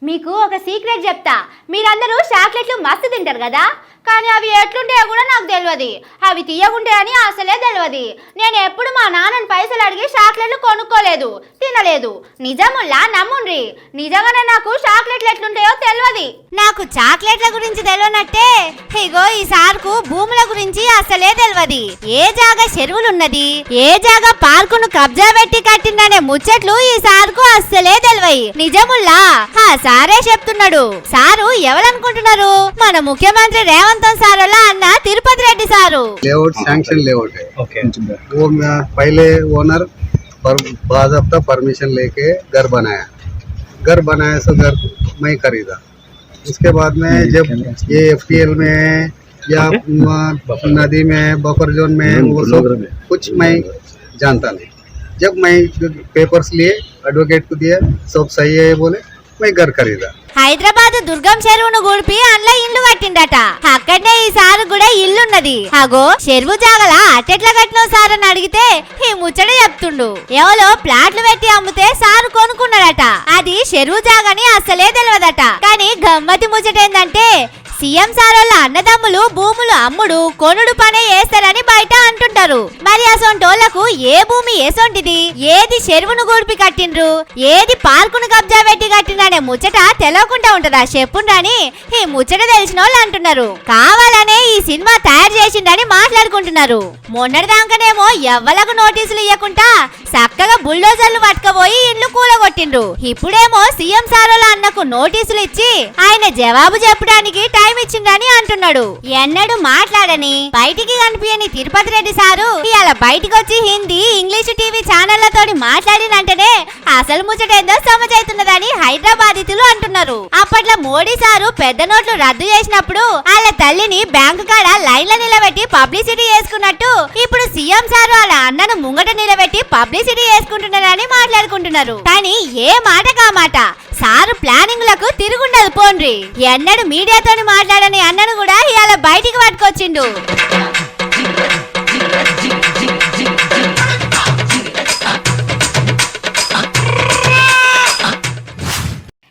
మీకు ఒక సీక్రెట్ చెప్తా. మీరందరూ చాక్లెట్లు మస్తు తింటారు కదా, కానీ అవి ఎట్లుంటాయో కూడా నాకు తెలియదు. అవి తీయగుంటాయని అసలే తెలియదు. నేను ఎప్పుడు మా నాన్నని పైసలు అడిగి చాక్లెట్లు కొనుక్కోలేదు, తినలేదు. నిజముల్లా నమ్ముండ్రి, నిజంగానే నాకు చాక్లెట్లు ఎట్లుంటాయో తెలియదు. నాకు చాక్లెట్ల గురించి తెలియనట్టే ఇగో ఈ సార్కు భూముల గురించి అసలే తెలియదు. ఏ జాగా చెరువులున్నది, ఏ జాగా పార్కును కబ్జా పెట్టి కట్టిందనే ముచ్చట్లు ఈ సార్కు అస్సలే తెలివయి. నిజముల్లా సారే చెప్తున్నాడు. సారు ఎవరనుకుంటున్నారు? మన ముఖ్యమంత్రి రేవంత్ సార్ అన్న Tirupati Reddy sir. Layout sanction layout है, वो पहले ओनर पर बाज़ाब्ता परमिशन लेके घर बनाया सो घर मैं खरीदा। उसके बाद में जब ये FTL में या नदी में बफर जोन में वो सब कुछ मैं जानता नहीं। जब मैं पेपर्स लिए एडवोकेट को दिया, सब सही है बोले, मैं घर खरीदा। హైదరాబాద్ దుర్గం చెరువును గుడిపి అందులో ఇల్లు కట్టిండట. అక్కడనే ఈ సారు కూడా ఇల్లున్నది. అగో చెరువు జాగల అట్టెట్లా కట్టినో సార్ అని అడిగితే ఈ ముచ్చట చెప్తుండు. ఎవరో ప్లాట్లు పెట్టి అమ్మితే సారు కొనుక్కున్నాడట. అది చెరువు జాగని అసలే తెలియదట. కానీ గమ్మతి ముచ్చట ఏందంటే సీఎం సార్ వాళ్ళ అన్నదమ్ములు భూములు అమ్ముడు కొనుడు పనే వేస్తారని బయట అంటుంటారు. మరి అసొంటోళ్లకు ఏ భూమి ఏసొంటిది, ఏది చెరువును గూడిపి కట్టిండ్రు, ఏది పార్కును కబ్జా పెట్టి కట్టిందనే ముచ్చట తెలవకుండా ఉంటదా చెప్పుండని ఈ ముచ్చట తెలిసిన వాళ్ళు అంటున్నారు. కావాలనే ఈ సినిమా తయారు చేసిండని మాట్లాడుకుంటున్నారు. మొన్నటిదాకానేమో ఎవ్వలకు నోటీసులు ఇవ్వకుండా చక్కగా బుల్డోజర్లు పట్టుకపోయి ఇండ్లు కూలగొట్టిండ్రు. ఇప్పుడేమో సీఎం సార్ వాళ్ళ అన్నకు నోటీసులు ఇచ్చి ఆయన జవాబు చెప్పడానికి టైం ఇచ్చిందని అంటున్నాడు. ఎన్నడూ మాట్లాడని బయటికి కనిపించని తిరుపతి రెడ్డి సారు ఇవాళ బయటికి వచ్చి హిందీ ఇంగ్లీష్ టీవీ ఛానళ్లతోని మాట్లాడినంటేనే అసలు ముచ్చటేందో సమజైతున్నదని హైదరాబాదీతులు అంటున్నారు. అప్పట్లో మోడీ సారు పెద్ద నోట్లు రద్దు చేసినప్పుడు వాళ్ళ తల్లిని బ్యాంకు కాడ లైన్ల నిలబెట్టి పబ్లిసిటీ చేసుకున్నట్టు ఇప్పుడు సీఎం సారు వాళ్ళ అన్నను ముంగట నిలబెట్టి పబ్లిసిటీ చేసుకుంటున్నారని మాట్లాడుకుంటున్నారు. కానీ ఏ మాట కామాట సారు ప్లానింగ్ లకు తిరుగుండదు పోండ్రి. ఎన్నడూ మీడియాతోని మాట్లాడని అన్నను కూడా ఇవాళ బయటికి పట్టుకొచ్చిండు.